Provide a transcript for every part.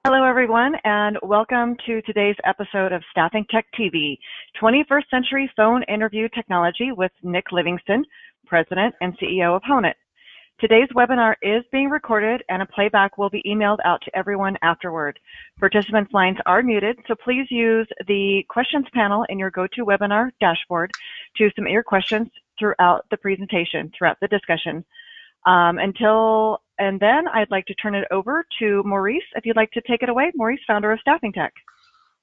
Hello, everyone, and welcome to today's episode of StaffingTec TV, 21st Century Phone Interview Technology with Nick Livingston, President and CEO of Honeit. Today's webinar is being recorded, and a playback will be emailed out to everyone afterward. Participants' lines are muted, so please use the questions panel in your GoToWebinar dashboard to submit your questions throughout the presentation, throughout the discussion. And then I'd like to turn it over to Maurice, if you'd like to take it away. Maurice, founder of StaffingTec.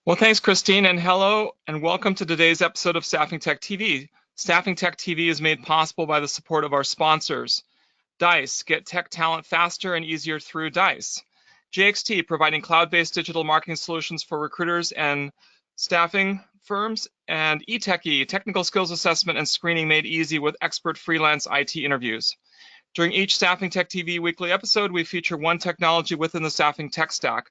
Well, thanks, Christine, and hello, and welcome to today's episode of StaffingTec TV. StaffingTec TV is made possible by the support of our sponsors. Dice, get tech talent faster and easier through Dice. JXT, providing cloud-based digital marketing solutions for recruiters and staffing firms. And eTechie, technical skills assessment and screening made easy with expert freelance IT interviews. During each StaffingTec TV weekly episode, we feature one technology within the staffing tech stack.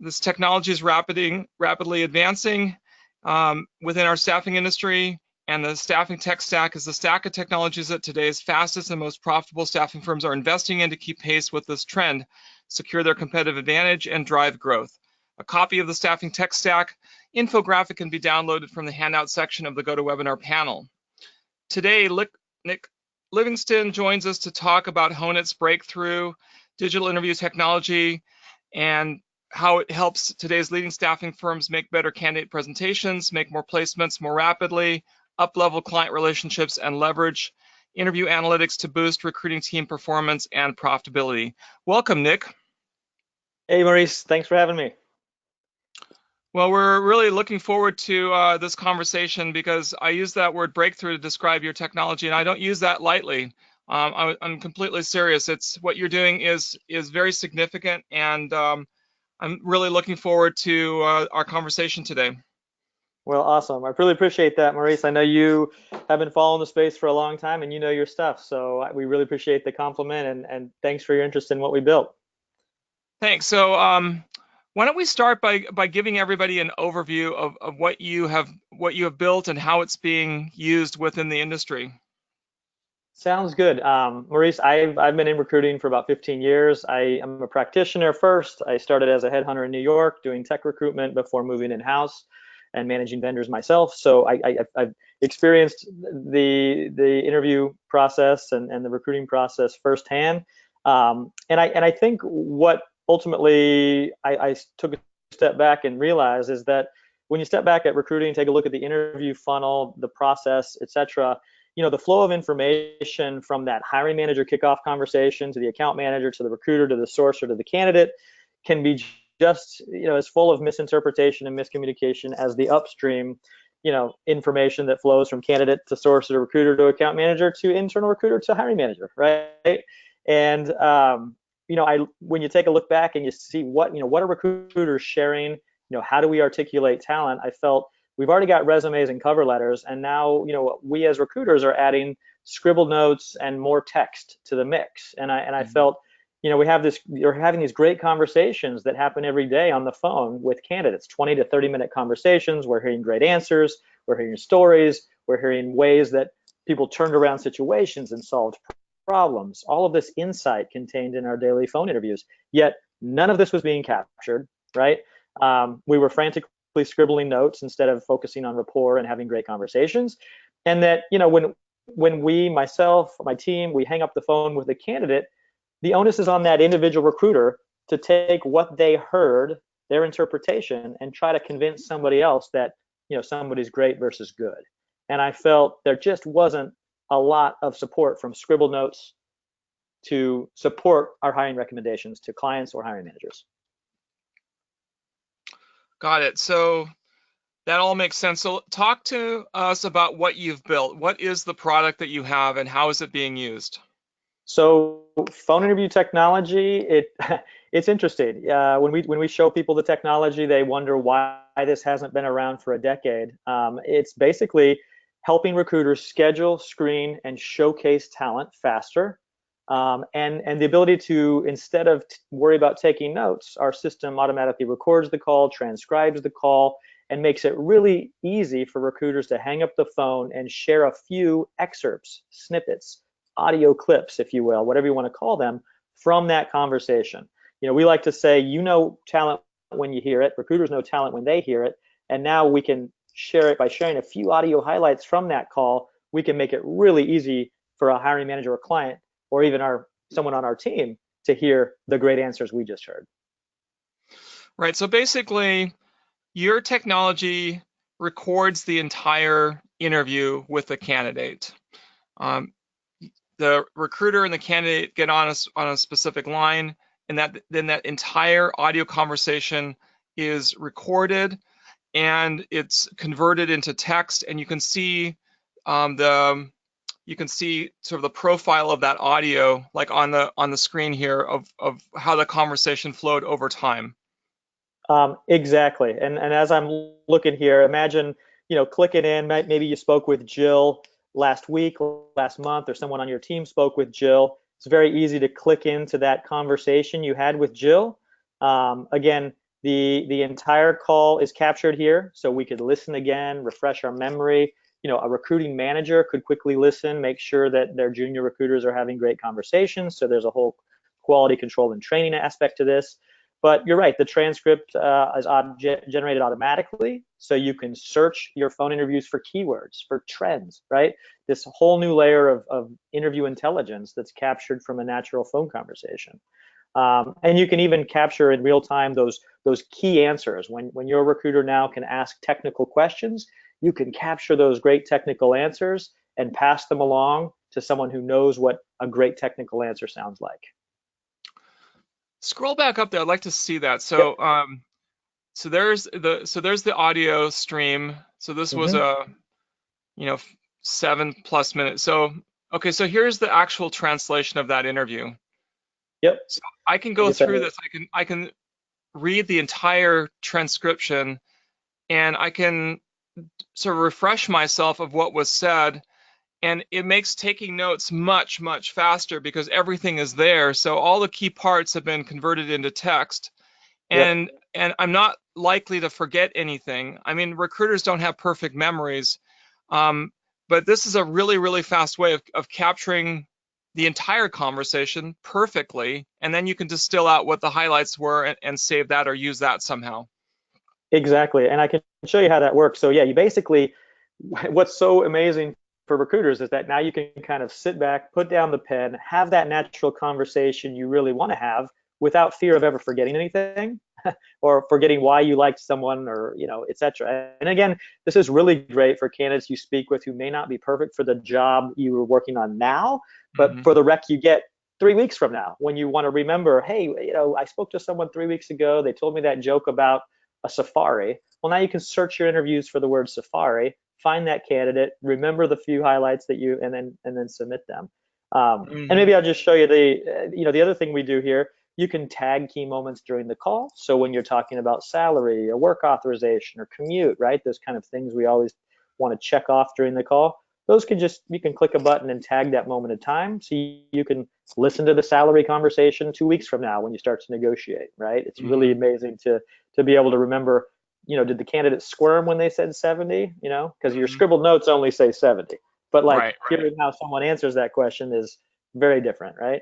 This technology is rapidly advancing within our staffing industry, and the staffing tech stack is the stack of technologies that today's fastest and most profitable staffing firms are investing in to keep pace with this trend, secure their competitive advantage, and drive growth. A copy of the staffing tech stack infographic can be downloaded from the handout section of the GoToWebinar panel. Today, Nick Livingston joins us to talk about Honeit's breakthrough digital interview technology and how it helps today's leading staffing firms make better candidate presentations, make more placements more rapidly, up-level client relationships, and leverage interview analytics to boost recruiting team performance and profitability. Welcome, Nick. Hey, Maurice. Thanks for having me. Well, we're really looking forward to this conversation because I use that word breakthrough to describe your technology, and I don't use that lightly. I'm completely serious. It's what you're doing is very significant, and I'm really looking forward to our conversation today. Well, awesome. I really appreciate that, Maurice. I know you have been following the space for a long time, and you know your stuff. So we really appreciate the compliment, and thanks for your interest in what we built. Thanks. So why don't we start by giving everybody an overview of what you have built and how it's being used within the industry. Sounds good. Maurice, I've been in recruiting for about 15 years. I am a practitioner first. I started as a headhunter in New York doing tech recruitment before moving in-house and managing vendors myself. So I've experienced the interview process and the recruiting process firsthand. And I think what ultimately I took a step back and realized is that when you step back at recruiting, take a look at the interview funnel, the process, etc., the flow of information from that hiring manager kickoff conversation to the account manager to the recruiter to the sourcer to the candidate can be just as full of misinterpretation and miscommunication as the upstream information that flows from candidate to sourcer to recruiter to account manager to internal recruiter to hiring manager, right? And when you take a look back and you see what are recruiters sharing, how do we articulate talent, I felt we've already got resumes and cover letters, and now we as recruiters are adding scribbled notes and more text to the mix. And I felt we're having these great conversations that happen every day on the phone with candidates, 20 to 30-minute conversations. We're hearing great answers, we're hearing stories, we're hearing ways that people turned around situations and solved problems, all of this insight contained in our daily phone interviews. Yet none of this was being captured, right? We were frantically scribbling notes instead of focusing on rapport and having great conversations. And that, when we, myself, my team, we hang up the phone with the candidate, the onus is on that individual recruiter to take what they heard, their interpretation, and try to convince somebody else that, somebody's great versus good. And I felt there just wasn't a lot of support from scribbled notes to support our hiring recommendations to clients or hiring managers. Got it. So that all makes sense. So talk to us about what you've built. What is the product that you have and how is it being used? So phone interview technology, it's interesting. When we show people the technology, they wonder why this hasn't been around for a decade. It's basically helping recruiters schedule, screen, and showcase talent faster. And the ability to, instead of worry about taking notes, our system automatically records the call, transcribes the call, and makes it really easy for recruiters to hang up the phone and share a few excerpts, snippets, audio clips, if you will, whatever you want to call them, from that conversation. We like to say, talent when you hear it. Recruiters know talent when they hear it. And now we can share it by sharing a few audio highlights from that call. We can make it really easy for a hiring manager or client, or even someone on our team, to hear the great answers we just heard. Right. So basically, your technology records the entire interview with the candidate. The recruiter and the candidate get on a specific line, and then that entire audio conversation is recorded, and it's converted into text, and you can see sort of the profile of that audio, like on the screen here, of how the conversation flowed over time. Exactly. And as I'm looking here, imagine, clicking in, maybe you spoke with Jill last week, last month, or someone on your team spoke with Jill. It's very easy to click into that conversation you had with Jill. Again, the entire call is captured here, so we could listen again, refresh our memory. A recruiting manager could quickly listen, make sure that their junior recruiters are having great conversations. So there's a whole quality control and training aspect to this. But you're right, the transcript is generated automatically, so you can search your phone interviews for keywords, for trends, right? This whole new layer of interview intelligence that's captured from a natural phone conversation. And you can even capture in real time those key answers. When your recruiter now can ask technical questions, you can capture those great technical answers and pass them along to someone who knows what a great technical answer sounds like. Scroll back up there. I'd like to see that. So, yep. So there's the audio stream. So this was a 7+ minutes. So okay, so here's the actual translation of that interview. Yep. So I can go through this. I can read the entire transcription, and I can sort of refresh myself of what was said. And it makes taking notes much, much faster because everything is there. So all the key parts have been converted into text. And I'm not likely to forget anything. I mean, recruiters don't have perfect memories, but this is a really, really fast way of capturing the entire conversation perfectly. And then you can distill out what the highlights were and save that or use that somehow. Exactly. And I can show you how that works. So yeah, you basically, what's so amazing for recruiters is that now you can kind of sit back, put down the pen, have that natural conversation you really want to have without fear of ever forgetting anything or forgetting why you liked someone, or etc. And again, this is really great for candidates you speak with who may not be perfect for the job you were working on now, but for the rec you get 3 weeks from now, when you want to remember, hey, I spoke to someone 3 weeks ago, they told me that joke about a safari. Well, now you can search your interviews for the word safari, find that candidate, remember the few highlights that and then submit them. And maybe I'll just show you the other thing we do here. You can tag key moments during the call. So when you're talking about salary or work authorization or commute, right? Those kind of things we always want to check off during the call. Those you can click a button and tag that moment in time. So you can listen to the salary conversation 2 weeks from now when you start to negotiate, right? It's really amazing to be able to remember, did the candidate squirm when they said 70? Because your scribbled notes only say 70. But hearing how someone answers that question is very different, right?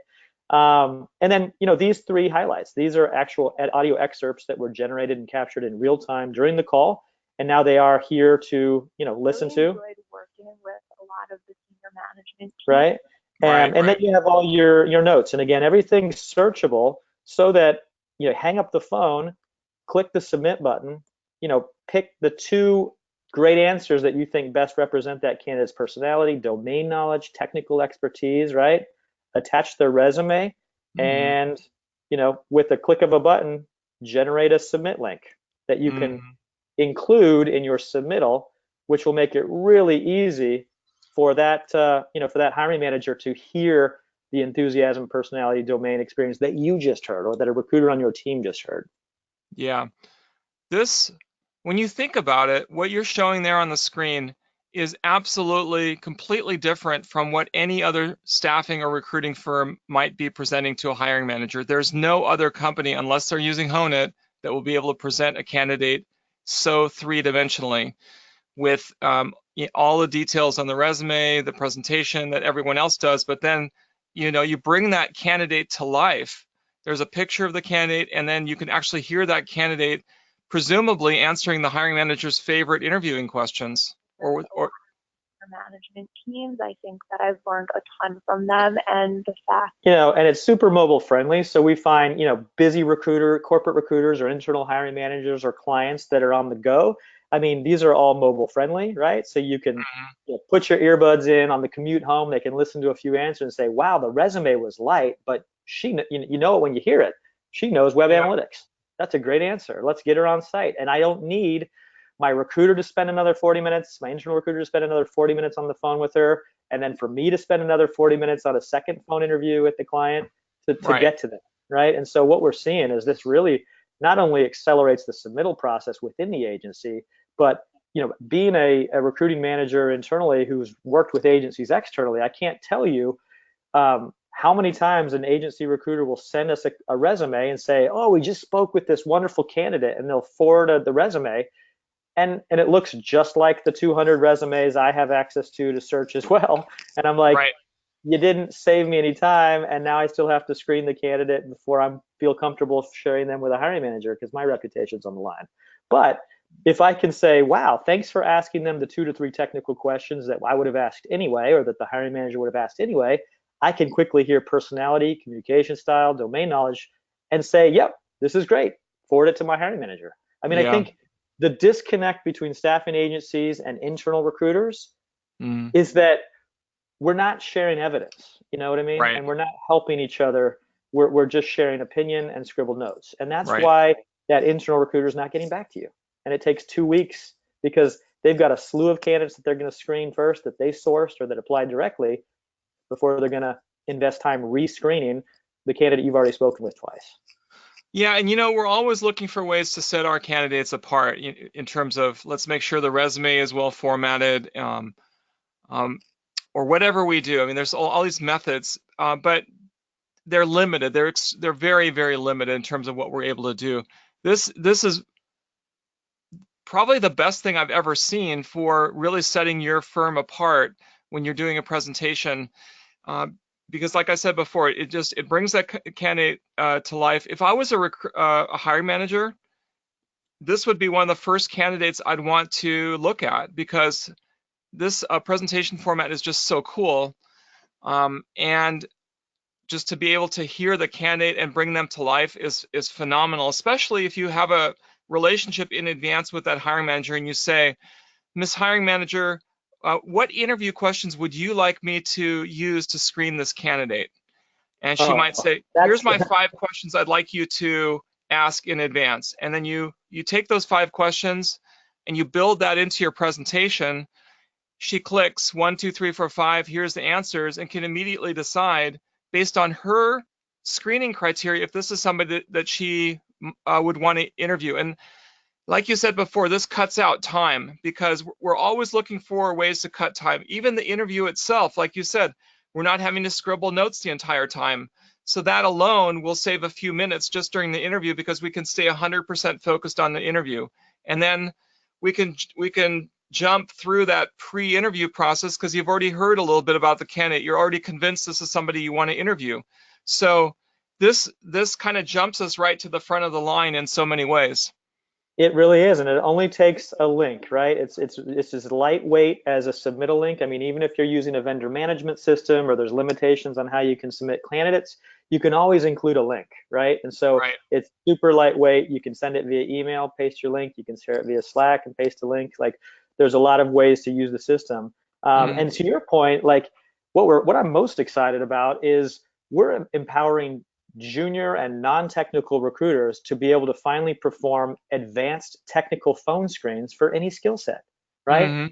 And then, these 3 highlights, these are actual audio excerpts that were generated and captured in real time during the call. And now they are here to, listen to. Enjoyed working with a lot of the senior management team. Right. And then you have all your notes. And again, everything's searchable so that, hang up the phone, click the submit button, pick the 2 great answers that you think best represent that candidate's personality, domain knowledge, technical expertise, right? Attach their resume, and with a click of a button, generate a submit link that you can include in your submittal, which will make it really easy for that for that hiring manager to hear the enthusiasm, personality, domain experience that you just heard, or that a recruiter on your team just heard. Yeah, when you think about it, what you're showing there on the screen is absolutely completely different from what any other staffing or recruiting firm might be presenting to a hiring manager. There's no other company, unless they're using Honeit, that will be able to present a candidate so 3-dimensionally with all the details on the resume, the presentation that everyone else does. But then, you bring that candidate to life there's a picture of the candidate, and then you can actually hear that candidate presumably answering the hiring manager's favorite interviewing questions. Or Management teams, I think that I've learned a ton from them, and the fact, and it's super mobile friendly. So we find, busy corporate recruiters or internal hiring managers or clients that are on the go. I mean, these are all mobile friendly, right? So you can put your earbuds in on the commute home. They can listen to a few answers and say, wow, the resume was light, but you know it when you hear it. She knows web analytics. That's a great answer. Let's get her on site. And I don't need my recruiter to spend another 40 minutes, my internal recruiter to spend another 40 minutes on the phone with her, and then for me to spend another 40 minutes on a second phone interview with the client to get to them, right? And so what we're seeing is this really not only accelerates the submittal process within the agency, but being a recruiting manager internally who's worked with agencies externally, I can't tell you how many times an agency recruiter will send us a resume and say, oh, we just spoke with this wonderful candidate, and they'll forward the resume. And it looks just like the 200 resumes I have access to search as well. And I'm like, you didn't save me any time, and now I still have to screen the candidate before I feel comfortable sharing them with a hiring manager because my reputation's on the line. But if I can say, wow, thanks for asking them the 2 to 3 technical questions that I would have asked anyway, or that the hiring manager would have asked anyway, I can quickly hear personality, communication style, domain knowledge, and say, yep, this is great. Forward it to my hiring manager. I mean, I think the disconnect between staffing agencies and internal recruiters is that we're not sharing evidence, you know what I mean? Right. And we're not helping each other. We're just sharing opinion and scribbled notes. And that's why that internal recruiter is not getting back to you. And it takes 2 weeks because they've got a slew of candidates that they're going to screen first, that they sourced or that applied directly, before they're going to invest time re-screening the candidate you've already spoken with twice. Yeah, and we're always looking for ways to set our candidates apart in terms of, let's make sure the resume is well formatted, or whatever we do. I mean, there's all these methods, but they're limited. They're very, very limited in terms of what we're able to do. This is probably the best thing I've ever seen for really setting your firm apart when you're doing a presentation. Because like I said before, it brings that candidate to life. If I was a hiring manager, this would be one of the first candidates I'd want to look at, because this presentation format is just so cool. And just to be able to hear the candidate and bring them to life is phenomenal, especially if you have a relationship in advance with that hiring manager and you say, Miss Hiring Manager, what interview questions would you like me to use to screen this candidate? And she might say, here's my 5 questions I'd like you to ask in advance. And then you take those 5 questions and you build that into your presentation. She clicks 1, 2, 3, 4, 5, here's the answers, and can immediately decide based on her screening criteria if this is somebody that she would want to interview. And like you said before, this cuts out time, because we're always looking for ways to cut time. Even the interview itself, like you said, we're not having to scribble notes the entire time. So that alone will save a few minutes just during the interview, because we can stay 100% focused on the interview. And then we can jump through that pre-interview process because you've already heard a little bit about the candidate. You're already convinced this is somebody you want to interview. So this kind of jumps us right to the front of the line in so many ways. It really is, and it only takes a link, right? It's as lightweight as a submittal link. I mean, even if you're using a vendor management system or there's limitations on how you can submit candidates, you can always include a link, right? And so it's super lightweight. You can send it via email, paste your link. You can share it via Slack and paste a link. Like, there's a lot of ways to use the system. And to your point, like what I'm most excited about is we're empowering junior and non-technical recruiters to be able to finally perform advanced technical phone screens for any skill set, right?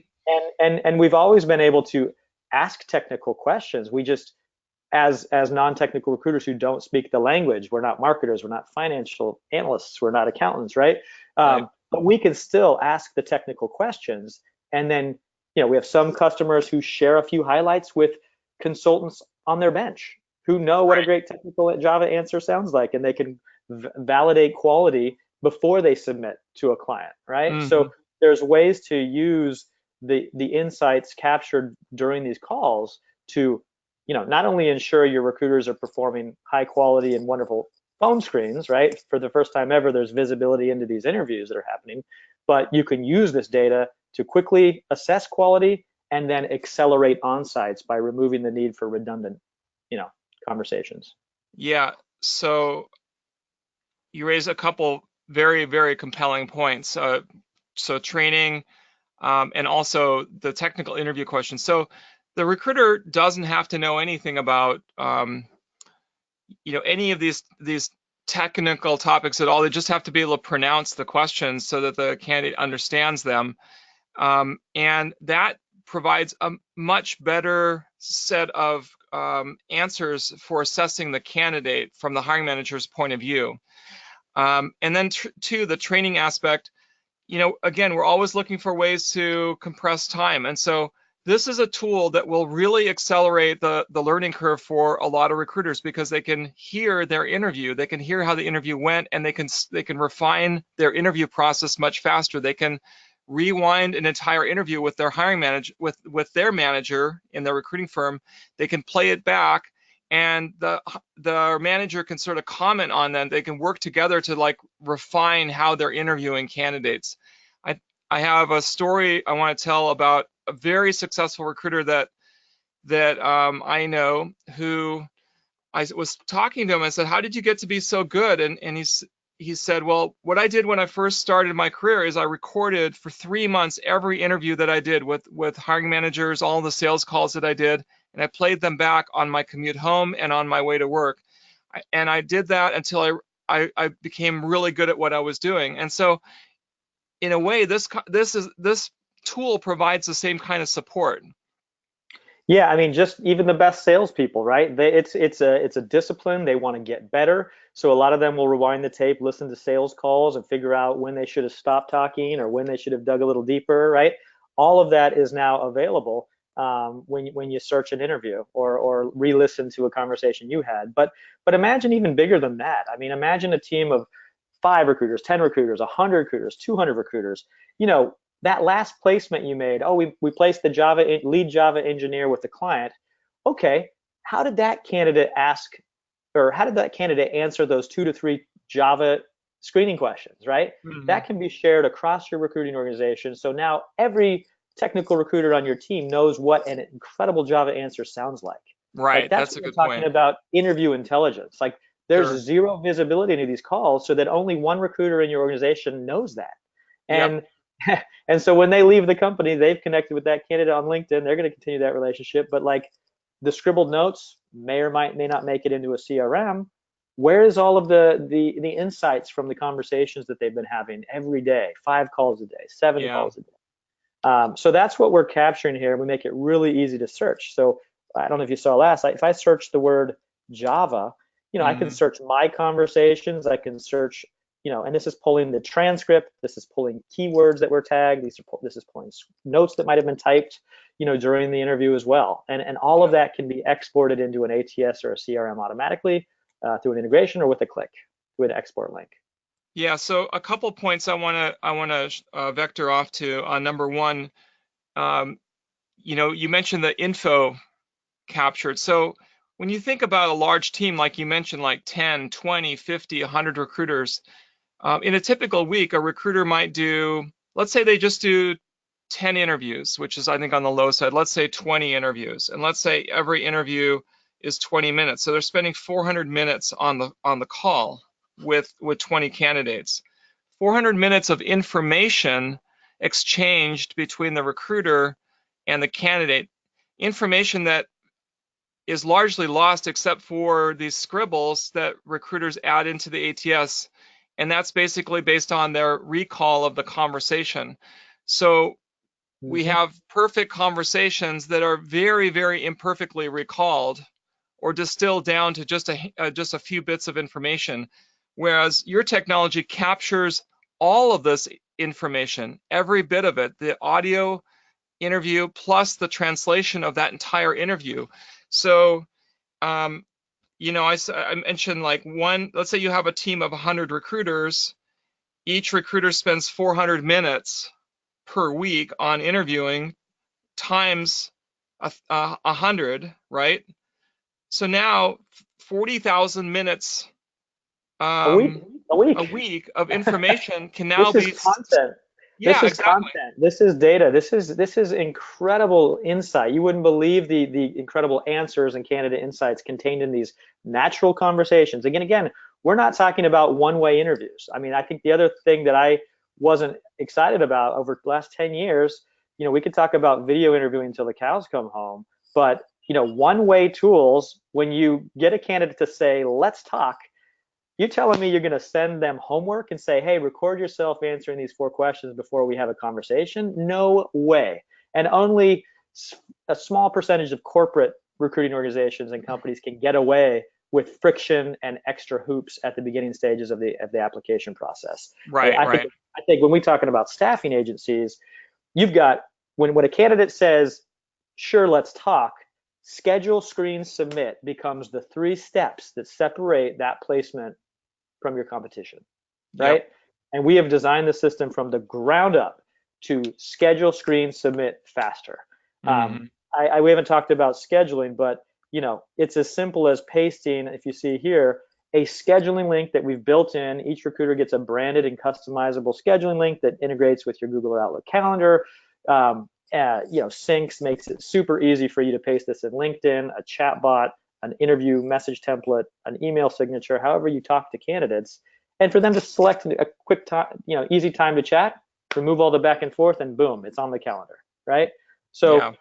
And we've always been able to ask technical questions. We just, as non-technical recruiters who don't speak the language, we're not marketers, we're not financial analysts, we're not accountants, right? But we can still ask the technical questions. And then, we have some customers who share a few highlights with consultants on their bench who know what a great technical Java answer sounds like, and they can validate quality before they submit to a client, right? So there's ways to use the insights captured during these calls to, not only ensure your recruiters are performing high quality and wonderful phone screens, right? For the first time ever, there's visibility into these interviews that are happening, but you can use this data to quickly assess quality and then accelerate on-sites by removing the need for redundant, conversations. Yeah, so you raise a couple very, very compelling points. So training, and also the technical interview questions. So the recruiter doesn't have to know anything about any of these technical topics at all. They just have to be able to pronounce the questions so that the candidate understands them, and that provides a much better set of answers for assessing the candidate from the hiring manager's point of view. And then to the training aspect, again, we're always looking for ways to compress time. And so this is a tool that will really accelerate the learning curve for a lot of recruiters, because they can hear their interview, they can hear how the interview went, and they can refine their interview process much faster. They can rewind an entire interview with their hiring manager, with their manager in their recruiting firm. They can play it back, and the manager can sort of comment on them. They can work together to refine how they're interviewing candidates. I have a story I want to tell about a very successful recruiter that I know, who I was talking to him. I said, "How did you get to be so good?" And he said, "Well, what I did when I first started my career is I recorded for 3 months every interview that I did with hiring managers, all the sales calls that I did, and I played them back on my commute home and on my way to work. And I did that until I became really good at what I was doing." And so, in a way, this tool provides the same kind of support. Yeah, I mean, just even the best salespeople, right? It's a discipline. They want to get better, so a lot of them will rewind the tape, listen to sales calls, and figure out when they should have stopped talking or when they should have dug a little deeper, right? All of that is now available when you search an interview or re-listen to a conversation you had. But imagine even bigger than that. I mean, imagine a team of 5 recruiters, 10 recruiters, 100 recruiters, 200 recruiters. That last placement you made, we placed the lead Java engineer with the client. Okay, how did that candidate answer those 2 to 3 Java screening questions, right? Mm-hmm. That can be shared across your recruiting organization. So now every technical recruiter on your team knows what an incredible Java answer sounds like. Right, That's a what good we're talking point. about interview intelligence. There's Sure. zero visibility into these calls, so that only one recruiter in your organization knows that. And yep. And so when they leave the company, they've connected with that candidate on LinkedIn. They're going to continue that relationship. But the scribbled notes may not make it into a CRM. Where is all of the insights from the conversations that they've been having every day, 5 calls a day, 7 calls a day? So that's what we're capturing here. We make it really easy to search. So I don't know if you saw last, if I search the word Java, I can search my conversations. I can search, and this is pulling the transcript. This is pulling keywords that were tagged. This is pulling notes that might have been typed, during the interview as well. And all of that can be exported into an ATS or a CRM automatically through an integration or with a click with an export link. Yeah. So a couple points I want to vector off to. Number one, you mentioned the info captured. So when you think about a large team, like you mentioned, like 10, 20, 50, 100 recruiters, in a typical week, a recruiter might do, let's say they just do 10 interviews, which is, I think, on the low side. Let's say 20 interviews, and let's say every interview is 20 minutes. So they're spending 400 minutes on the call with 20 candidates. 400 minutes of information exchanged between the recruiter and the candidate, information that is largely lost except for these scribbles that recruiters add into the ATS, and that's basically based on their recall of the conversation. So we have perfect conversations that are very, very imperfectly recalled or distilled down to just a few bits of information, whereas your technology captures all of this information, every bit of it, the audio interview plus the translation of that entire interview. So, I mentioned let's say you have a team of 100 recruiters. Each recruiter spends 400 minutes per week on interviewing times 100, right? So now 40,000 minutes A week. a week of information can now This be. is content. Yeah, This is exactly. content. This is data. This is incredible insight. You wouldn't believe the incredible answers and candidate insights contained in these natural conversations. Again, we're not talking about one-way interviews. I mean, I think the other thing that I wasn't excited about over the last 10 years, we could talk about video interviewing until the cows come home, but one-way tools, when you get a candidate to say, let's talk, you telling me you're going to send them homework and say, hey, record yourself answering these 4 questions before we have a conversation? No way. And only a small percentage of corporate recruiting organizations and companies can get away with friction and extra hoops at the beginning stages of the application process. Right, I think when we're talking about staffing agencies, you've got, when a candidate says, sure, let's talk, schedule, screen, submit becomes the 3 steps that separate that placement from your competition, right? Yep. And we have designed the system from the ground up to schedule, screen, submit faster. Mm-hmm. We haven't talked about scheduling, but it's as simple as pasting, if you see here, a scheduling link that we've built in. Each recruiter gets a branded and customizable scheduling link that integrates with your Google or Outlook calendar. Syncs, makes it super easy for you to paste this in LinkedIn, a chat bot, an interview message template, an email signature, however you talk to candidates, and for them to select a quick time, easy time to chat, remove all the back and forth, and boom, it's on the calendar, right? So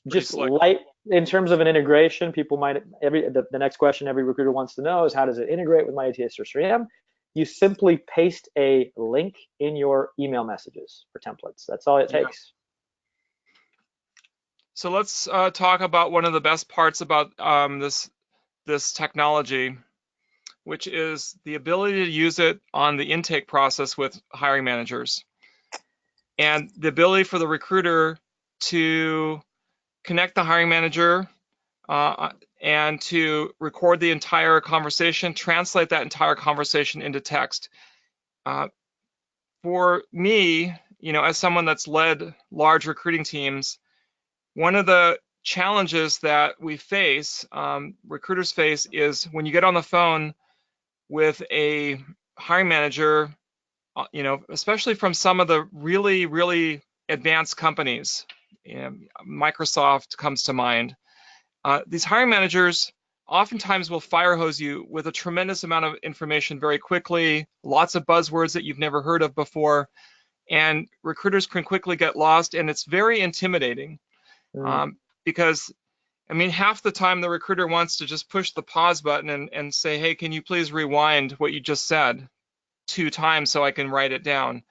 just slick. light in terms of an integration, people might, the next question every recruiter wants to know is, how does it integrate with my ATS or 3M? You simply paste a link in your email messages for templates. That's all it takes. So let's talk about one of the best parts about this technology, which is the ability to use it on the intake process with hiring managers, and the ability for the recruiter to connect the hiring manager and to record the entire conversation, translate that entire conversation into text. For me, as someone that's led large recruiting teams, one of the challenges that we face, recruiters face, is when you get on the phone with a hiring manager, especially from some of the really, really advanced companies. Microsoft comes to mind. These hiring managers oftentimes will fire hose you with a tremendous amount of information very quickly, lots of buzzwords that you've never heard of before, and recruiters can quickly get lost, and it's very intimidating. Because, half the time the recruiter wants to just push the pause button and say, hey, can you please rewind what you just said 2 times so I can write it down?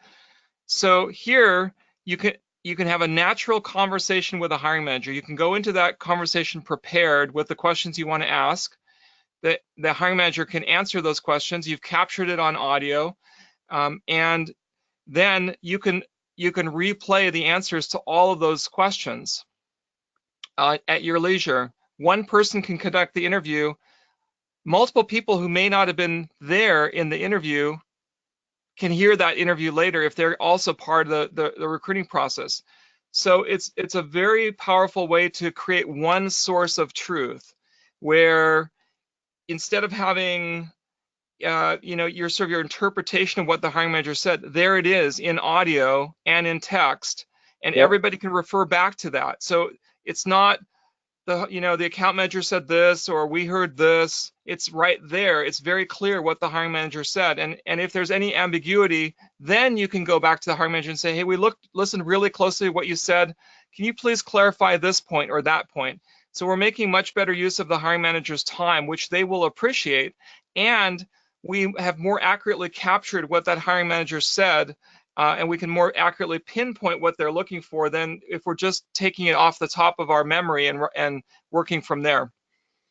So here you can have a natural conversation with a hiring manager. You can go into that conversation prepared with the questions you want to ask. The hiring manager can answer those questions. You've captured it on audio, and then you can replay the answers to all of those questions at your leisure. One person can conduct the interview. Multiple people who may not have been there in the interview can hear that interview later if they're also part of the recruiting process. So it's a very powerful way to create one source of truth, where instead of having your interpretation of what the hiring manager said, there it is in audio and in text, and everybody can refer back to that. So it's not the account manager said this, or we heard this. It's right there. It's very clear what the hiring manager said. And if there's any ambiguity, then you can go back to the hiring manager and say, hey, we listened really closely to what you said. Can you please clarify this point or that point? So we're making much better use of the hiring manager's time, which they will appreciate. And we have more accurately captured what that hiring manager said, and we can more accurately pinpoint what they're looking for than if we're just taking it off the top of our memory and working from there.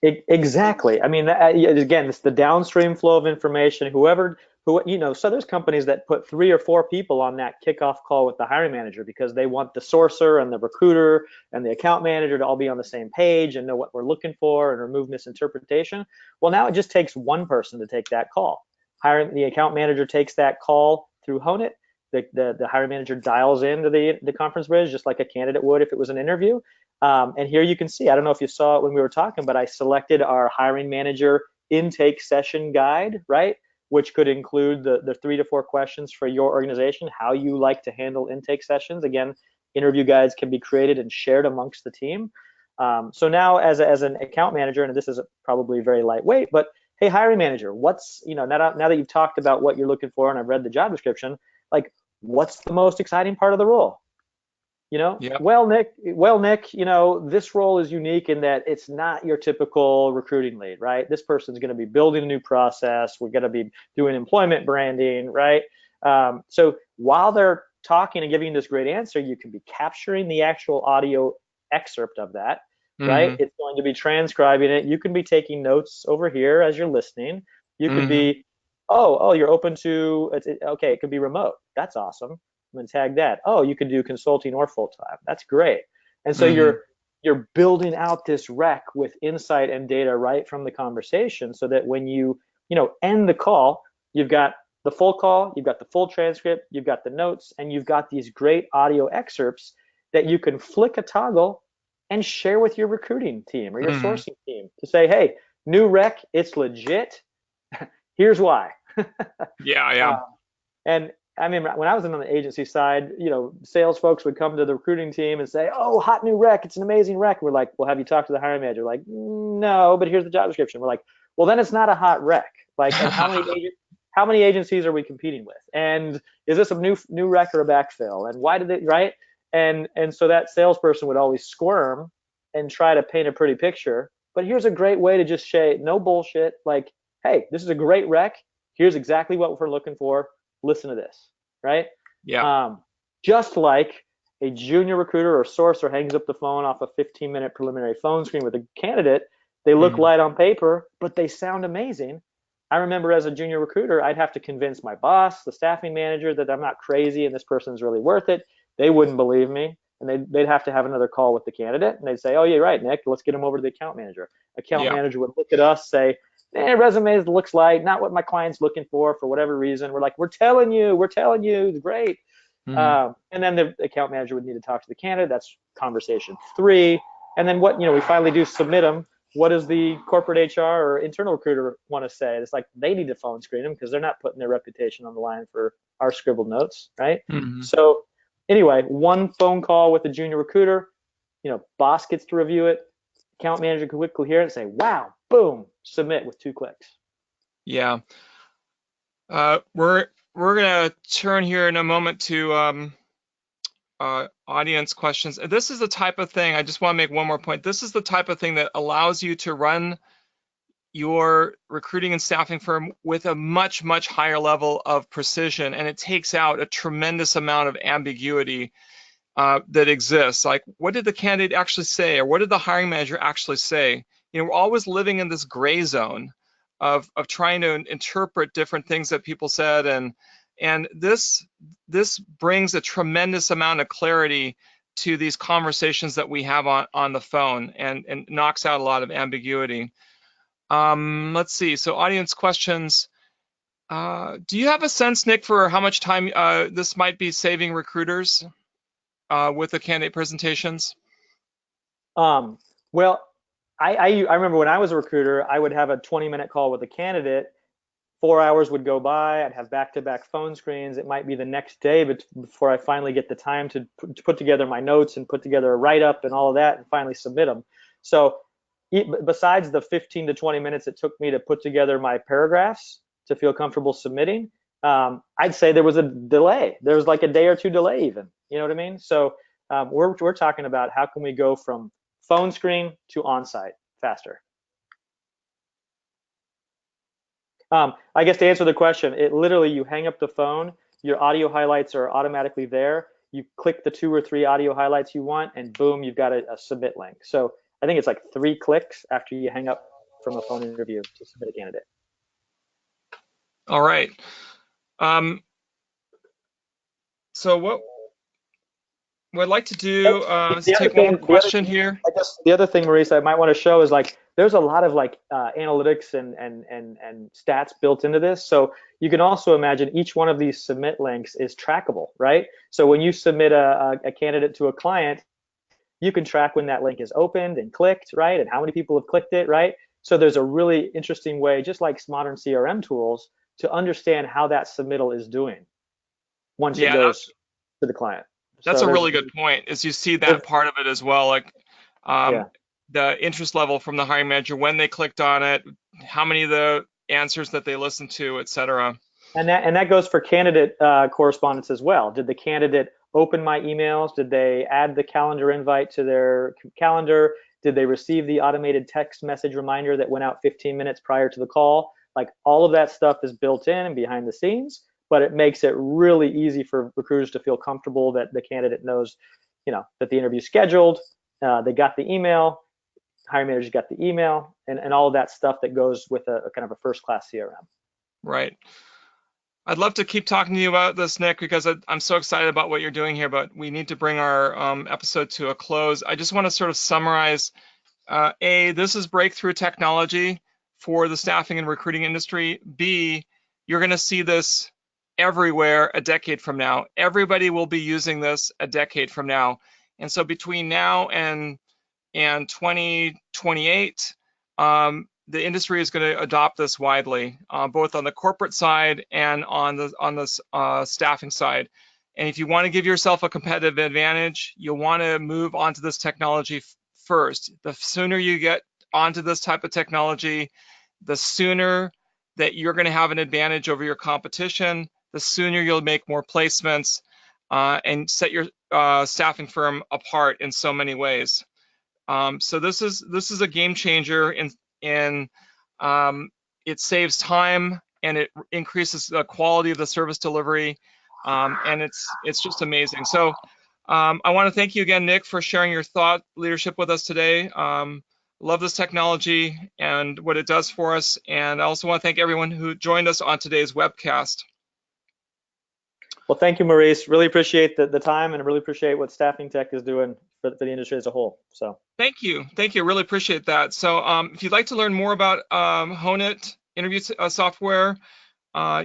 Exactly. Again, it's the downstream flow of information. So there's companies that put 3 or 4 people on that kickoff call with the hiring manager because they want the sourcer and the recruiter and the account manager to all be on the same page and know what we're looking for and remove misinterpretation. Well, now it just takes one person to take that call. The account manager takes that call through Honeit. The hiring manager dials into the conference bridge just like a candidate would if it was an interview. And here you can see, I don't know if you saw it when we were talking, but I selected our hiring manager intake session guide, right? Which could include the 3 to 4 questions for your organization, how you like to handle intake sessions. Again, interview guides can be created and shared amongst the team. So now as an account manager, and this is probably very lightweight, but hey, hiring manager, what's, now that you've talked about what you're looking for and I've read the job description, like, what's the most exciting part of the role? Yep. Well, Nick, this role is unique in that it's not your typical recruiting lead, right? This person's going to be building a new process. We're going to be doing employment branding, right? So while they're talking and giving you this great answer, you can be capturing the actual audio excerpt of that, right? It's going to be transcribing it. You can be taking notes over here as you're listening. You could be, oh, you're open to, okay, it could be remote. That's awesome. I'm gonna tag that. Oh, you can do consulting or full-time. That's great. And so you're building out this rec with insight and data right from the conversation, so that when you end the call, you've got the full call, you've got the full transcript, you've got the notes, and you've got these great audio excerpts that you can flick a toggle and share with your recruiting team or your sourcing team to say, hey, new rec, it's legit. Here's why. Yeah. And I mean, when I was on the agency side, sales folks would come to the recruiting team and say, oh, hot new rec, it's an amazing rec. We're like, well, have you talked to the hiring manager? Like, no, but here's the job description. We're like, well, then it's not a hot rec. Like, and how many agencies are we competing with? And is this a new rec or a backfill? And why did they, right? And so that salesperson would always squirm and try to paint a pretty picture. But here's a great way to just say, no bullshit. Like, hey, this is a great rec. Here's exactly what we're looking for. Listen to this, right? Yeah. Just like a junior recruiter or sourcer hangs up the phone off a 15-minute preliminary phone screen with a candidate, they look light on paper, but they sound amazing. I remember as a junior recruiter, I'd have to convince my boss, the staffing manager, that I'm not crazy and this person's really worth it. They wouldn't believe me, and they'd have to have another call with the candidate, and they'd say, oh, you're right, Nick, let's get him over to the account manager. Account manager would look at us, say, resumes looks like not what my client's looking for whatever reason. We're like, we're telling you, it's great. And then the account manager would need to talk to the candidate. That's conversation 3. And then we finally do submit them. What does the corporate HR or internal recruiter want to say? It's like they need to phone screen them because they're not putting their reputation on the line for our scribbled notes, right? So anyway, one phone call with the junior recruiter, boss gets to review it. Account manager can quickly hear it and say, wow, boom, submit with 2 clicks. Yeah. We're gonna turn here in a moment to audience questions. This is the type of thing, I just want to make one more point. This is the type of thing that allows you to run your recruiting and staffing firm with a much, much higher level of precision, and it takes out a tremendous amount of ambiguity that exists. Like, what did the candidate actually say, or what did the hiring manager actually say? We're always living in this gray zone of trying to interpret different things that people said, and this brings a tremendous amount of clarity to these conversations that we have on the phone, and knocks out a lot of ambiguity. Let's see. So audience questions. Do you have a sense, Nick, for how much time this might be saving recruiters with the candidate presentations? Well, I remember when I was a recruiter, I would have a 20-minute call with a candidate. 4 hours would go by. I'd have back-to-back phone screens. It might be the next day before I finally get the time to put together my notes and put together a write-up and all of that and finally submit them. So besides the 15 to 20 minutes it took me to put together my paragraphs to feel comfortable submitting, I'd say there was a delay. There was like a day or 2 delay even. You know what I mean? So we're talking about how can we go from phone screen to on-site faster. I guess to answer the question, it literally, you hang up the phone, your audio highlights are automatically there. You click the 2 or 3 audio highlights you want, and boom, you've got a submit link. So I think it's like 3 clicks after you hang up from a phone interview to submit a candidate. All right. So what I'd like to do is take one more question here. I guess the other thing, Maurice, I might want to show is like there's a lot of like analytics and stats built into this. So you can also imagine each one of these submit links is trackable, right? So when you submit a candidate to a client, you can track when that link is opened and clicked, right? And how many people have clicked it, right? So there's a really interesting way, just like modern CRM tools, to understand how that submittal is doing once it goes to the client. That's So a really good point, is you see that part of it as well, like the interest level from the hiring manager, when they clicked on it, how many of the answers that they listened to, et cetera. And that goes for candidate correspondence as well. Did the candidate open my emails? Did they add the calendar invite to their calendar? Did they receive the automated text message reminder that went out 15 minutes prior to the call? Like, all of that stuff is built in and behind the scenes, but it makes it really easy for recruiters to feel comfortable that the candidate knows, that the interview's scheduled, they got the email, hiring managers got the email, and all of that stuff that goes with a kind of a first-class CRM. Right. I'd love to keep talking to you about this, Nick, because I'm so excited about what you're doing here, but we need to bring our episode to a close. I just want to sort of summarize, A, this is breakthrough technology for the staffing and recruiting industry. B, you're going to see this everywhere a decade from now. Everybody will be using this a decade from now. And so between now and 2028, the industry is going to adopt this widely, both on the corporate side and on the staffing side. And if you want to give yourself a competitive advantage, you'll want to move onto this technology first. The sooner you get onto this type of technology, the sooner that you're going to have an advantage over your competition, the sooner you'll make more placements and set your staffing firm apart in so many ways. So this is a game changer in it saves time and it increases the quality of the service delivery, and it's just amazing. So I want to thank you again, Nick, for sharing your thought leadership with us today. Love this technology and what it does for us, and I also want to thank everyone who joined us on today's webcast. Well, thank you, Maurice. Really appreciate the time, and I really appreciate what StaffingTec is doing for the industry as a whole. So thank you. Really appreciate that. So if you'd like to learn more about Honeit interview software,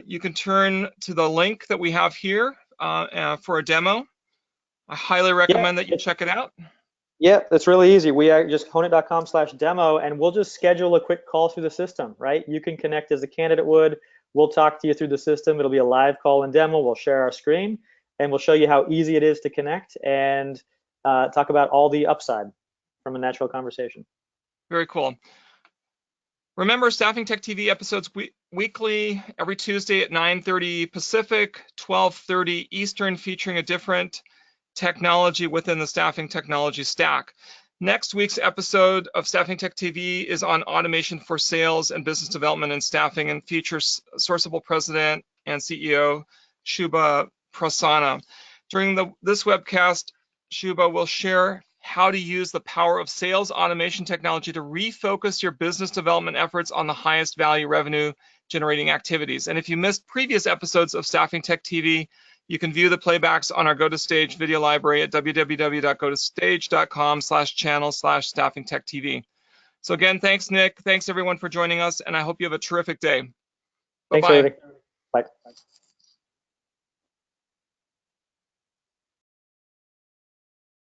you can turn to the link that we have here for a demo. I highly recommend that you check it out. Yeah, that's really easy. We are just honeit.com/demo, and we'll just schedule a quick call through the system, right? You can connect as a candidate would. We'll talk to you through the system. It'll be a live call and demo. We'll share our screen, and we'll show you how easy it is to connect and talk about all the upside from a natural conversation. Very cool. Remember, StaffingTec TV episodes weekly, every Tuesday at 9:30 Pacific, 12:30 Eastern, featuring a different technology within the staffing technology stack. Next week's episode of StaffingTec TV is on automation for sales and business development and staffing, and features Sourceable President and CEO Shubha Prasanna. During this webcast, Shubha will share how to use the power of sales automation technology to refocus your business development efforts on the highest value revenue generating activities. And if you missed previous episodes of StaffingTec TV, you can view the playbacks on our GoToStage video library at www.gotostage.com/channel/StaffingTec TV. So again, thanks, Nick. Thanks, everyone, for joining us, and I hope you have a terrific day. Bye-bye. Thanks, everybody. Bye.